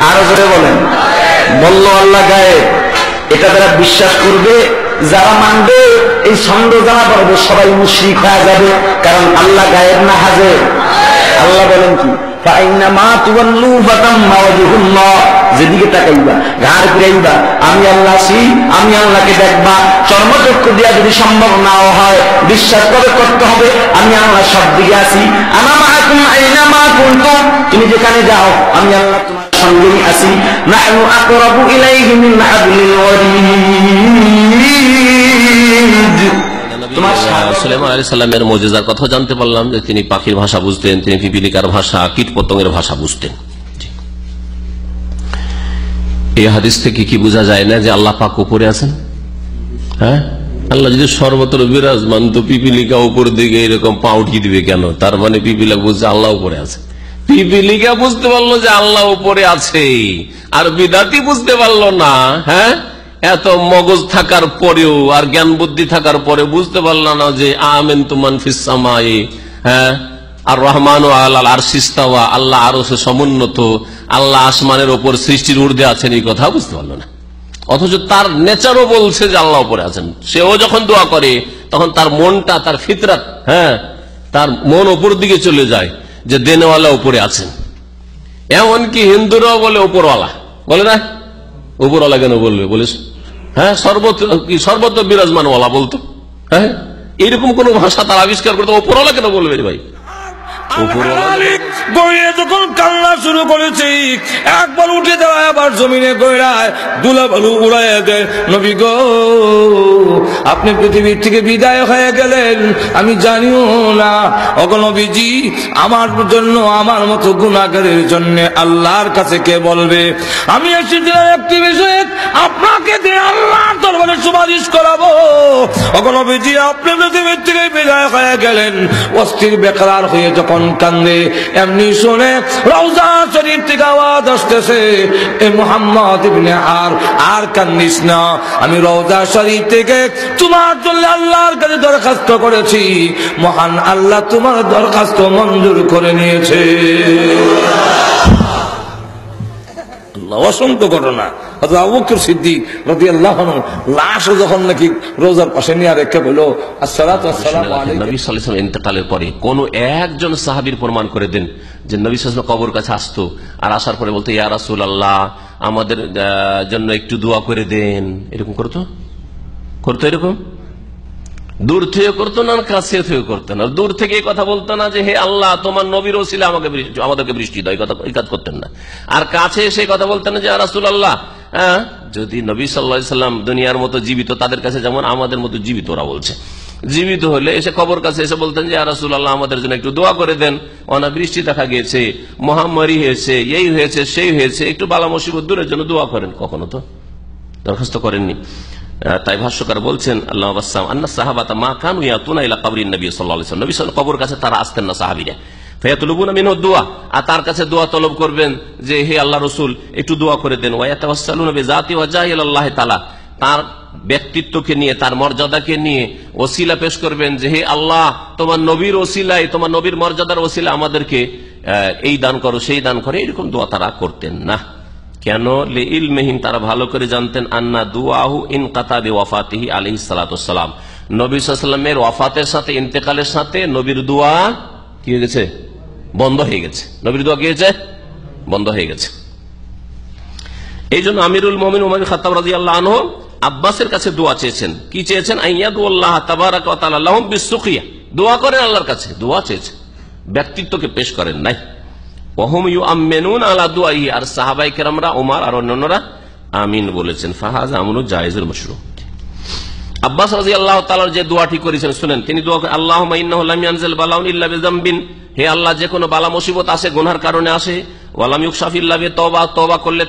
আরো জোরে বলেন। বলল আল্লাহ গায়েব, এটা যারা বিশ্বাস করবে, যারা মানবে, এই ছন্দ জানা পড়বে সবাই মুশরিক হয়ে যাবে, কারণ আল্লাহ গায়েব না হাজির। আল্লাহ বলেন কি, যেদিকে তাকাইবা, ঘাড় ফিরাইবা, আমি আল্লাহ আছি, আমি আল্লাহকে দেখবা। চর্মচক্ষু দিয়া যদি সম্ভব নাও হয়, বিশ্বাস করে করতে হবে আমি আল্লাহ সব দিকে আছি। আনা মাআকুম আইনা মা কুনতুম, তুমি যেখানে যাও আমি আল্লাহ তোমার সঙ্গেই আছি। নাহনু আকরাবু ইলাইহি মিন হাবলিল ওয়ারিদ। সুলাইমান আলাইহিস সালামের মুজিজার কথা জানতে পারলাম যে তিনি পাখির ভাষা বুঝতেন, তিনি পিপিলিকার ভাষা, কীট পতঙ্গের ভাষা বুঝতেন। এই হাদিস থেকে কি বোঝা যায় না যে আল্লাহ পাক উপরে আছেন? হ্যাঁ, আল্লাহ যদি সর্বত্র বিরাজমান, তো পিপিলিকা উপর দিকে এরকম পা উঠিয়ে দিবে কেন? তার মানে পিপিলিকা বুঝছে আল্লাহ উপরে আছে। পিপিলিকা বুঝতে পারলো যে আল্লাহ উপরে আছে, আর বিদাতি বুঝতে পারলো না। হ্যাঁ, এত মগজ থাকার পরেও আর জ্ঞান বুদ্ধি থাকার পরে বুঝতে পারল না যে আমানতু মান ফিস সামাই, হ্যাঁ, আর রহমানু আলাল আরশিস ইস্তাওয়া, আল্লাহ আরশে সমুন্নত, আল্লাহ আসমানের উপর সৃষ্টির ঊর্ধ্বে আছেন, এই কথা বুঝতে পারলো না। অথচ তার নেচারও বলছে যে আল্লাহ উপরে আছেন। সেও যখন দোয়া করে তখন তার মনটা, তার ফিতরাত, হ্যাঁ, তার মন উপর দিকে চলে যায় যে দেনওয়ালা উপরে আছেন। এমনকি হিন্দুরাও বলে উপরওয়ালা, বলে না? উপরওয়ালা কেন বলবে? বলিস হ্যাঁ, সর্বত্র বিরাজমান ওয়ালা বলতো। হ্যাঁ, এরকম কোন ভাষা তার আবিষ্কার করতো, উপরওয়ালা কেন বলবে ভাই? যখন কান্না শুরু করেছি, একবার উঠে দেওয়ায় আবার জমিনে গড়ায় দুলা বালু উড়াই দেয়। নবী গো, আপনি পৃথিবীর থেকে বিদায় হয়ে গেলেন, আমি জানিও না। ওগো নবীজি, আমার জন্য, আমার মতো গুনাহগারের জন্য আল্লাহর কাছে কে বলবে? আমি এসেছিলাম একটি বিষয়ে আপনাকে দিয়ে আল্লাহর দরবারে সুপারিশ করাবো। ওগো নবীজি, আপনি পৃথিবীর থেকে বিদায় হয়ে গেলেন, অস্থির বেকার হয়ে যখন কান্দে, এমনি শুনে রওজা শরীফ থেকে আওয়াজ আসতেছে, এ মুহাম্মদ ইবনে আর কান্দিস না, আমি রওজা শরীফ থেকে তোমার জন্য আল্লাহর কাছে দরখাস্ত করেছি, মহান আল্লাহ তোমার দরখাস্ত মঞ্জুর করে নিয়েছে। অসংখ্য ঘটনা। আবু বকর সিদ্দিক রাদিয়াল্লাহু আনহু লাশ যখন নাকি রোজার পাশে নিয়ে রেখে বলল, আসসালাতু ওয়াসসালামু আলাইহি। নবী সাল্লাল্লাহু আলাইহি ওয়াসাল্লাম ইন্তেকালের পরে কোন একজন সাহাবীর প্রমাণ করে দেন যে নবী সাল্লাল্লাহু আলাইহি ওয়াসাল্লাম কবর কাছে আসতো, আর আসার পরে বলতো, ইয়া রাসূলুল্লাহ, আমাদের জন্য একটু দোয়া করে দেন। এরকম করতো? এরকম দূর থেকে করতো না, কাছে থেকে করতো না। দূর থেকে এই কথা বলতো না যে হে আল্লাহ, তোমার নবীর ওসিলা আমাদেরকে বৃষ্টি দাও, এই কাজ করতেন না। আর কাছে এসে কথা বলতেন না যে ইয়া রাসূলুল্লাহ, হ্যাঁ, যদি নবী সাল্লাল্লাহু আলাইহি ওয়াসাল্লাম দুনিয়ার মতো জীবিত, তাদের কাছে যেমন আমাদের মতো জীবিত, ওরা বলছে জীবিত হলে এসে কবর কাছে এসে বলতেন যে ইয়া রাসূলুল্লাহ, আমাদের জন্য একটু দোয়া করে দেন, অনাবৃষ্টি দেখা গিয়েছে, মহামারী হয়েছে, এই হয়েছে, সেই হয়েছে, একটু বালা মুসিবত দূরের জন্য দোয়া করেন। কখনো তো দরখাস্ত করেননি। তাই ভাষ্যকার বলছেন আল্লাহ বাসসাম, আন্না সাহাবাতা মা কানু ইয়াতুনা ইলা কবরিন নবী সাল্লাল্লাহু আলাইহি ওয়াসাল্লাম, নবী সাল্লাল্লাহু কবর কাছে তারা আসতেন না সাহাবীরা। ফায়াতুলুবুনা মিনহু দুআ, আর তার কাছে দোয়া তলব করবেন যে হে আল্লাহ রাসূল, একটু দোয়া করে দেন। ওয়া ইয়াতাওয়াসসালুনা বিযাতি ওয়াজহি ইলাল্লাহি তাআলা, তার ব্যক্তিত্বকে নিয়ে, তার মর্যাদাকে নিয়ে ওসিলা পেশ করবেন যে হে আল্লাহ, তোমার নবীর ওসিলায়, তোমার নবীর মর্যাদার ওসিলা আমাদেরকে এই দান করো, সেই দান করো। এরকম দোয়া তারা করতেন না। কেন? লিইলমিহিম, তারা ভালো করে জানতেন, আন্না দুআহু ইনকাতা বিওয়াফাতিহি আলাইহিস সালাতু ওয়াসসালাম, নবী সাল্লাল্লাহু আলাইহি ওয়াসাল্লামের ওয়াফাতের সাথে, ইন্তেকালের সাথে নবীর দোয়া কি হয়ে গেছে? বন্ধ হয়ে গেছে। নবীর দোয়া কি হয়েছে? বন্ধ হয়ে গেছে। এই জন্য আমিরুল মুমিনিন ওমর বিন খাত্তাব রাদিয়াল্লাহু আনহু আব্বাসের কাছে দোয়া চেয়েছেন। কি চেয়েছেন? আইয়াদুল্লাহ তাবারাকা ওয়া তাআলা লাহুম বিসসুকিয়া, দোয়া করেন আল্লাহর কাছে, দোয়া চেয়েছেন, ব্যক্তিত্বকে পেশ করেন নাই। ওয়াহুম ইউআমিনুনা আলা দুআইহি, আর সাহাবায়ে কেরামরা, ওমর আর অন্যান্যরা আমিন বলেছেন। ফাহাযা আমরু জায়েজুল মাশরু। আব্বাস রাদিয়াল্লাহু তাআলা যে দোয়াটি করেছেন শুনেন, তিনি দোয়া করেন, আল্লাহুম্মা ইন্নাহু লাম ইয়ানজিল বালাউন ইল্লা বিযামবিন, হে আল্লাহ, যে কোনো বালা মুসিবত আসে গুনাহর কারণে আসে, ওয়া লাম ইউকশাফ ইল্লা বিতওবা, তওবা করলে